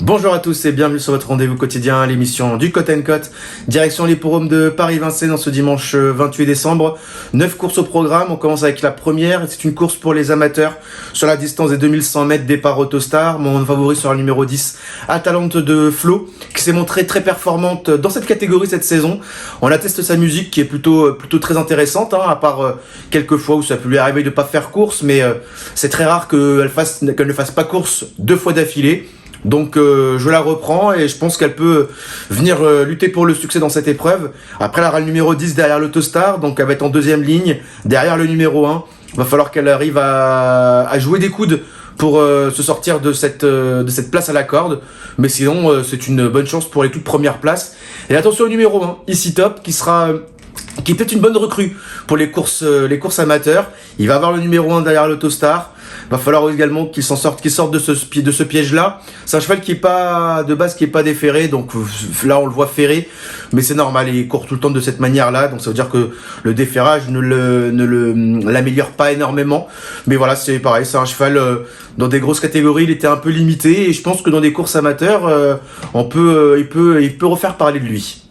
Bonjour à tous et bienvenue sur votre rendez-vous quotidien, l'émission du Côte & Côte. Direction l'hippodrome de Paris-Vincennes en ce dimanche 28 décembre. 9 courses au programme, on commence avec la première. C'est une course pour les amateurs sur la distance des 2100 mètres, départ Autostar. Mon favori sera le numéro 10, Atalante de Flo, qui s'est montrée très performante dans cette catégorie cette saison. On atteste sa musique qui est plutôt très intéressante, à part quelques fois où ça peut lui arriver de pas faire course, mais c'est très rare qu'elle ne fasse pas course 2 fois d'affilée. Donc je la reprends et je pense qu'elle peut venir lutter pour le succès dans cette épreuve. Après elle aura le numéro 10 derrière l'Autostar, donc elle va être en deuxième ligne, derrière le numéro 1. Il va falloir qu'elle arrive à jouer des coudes pour se sortir de cette place à la corde. Mais sinon c'est une bonne chance pour les toutes premières places. Et attention au numéro 1, Ici Top, qui est peut-être une bonne recrue pour les courses amateurs. Il va avoir le numéro 1 derrière l'Autostar. Il va falloir également qu'il sorte de ce piège-là. C'est un cheval qui est pas déferré, donc là on le voit ferré, mais c'est normal, il court tout le temps de cette manière-là, donc ça veut dire que le déferrage ne l'améliore pas énormément. Mais voilà, c'est pareil, c'est un cheval dans des grosses catégories, il était un peu limité, et je pense que dans des courses amateurs, il peut refaire parler de lui.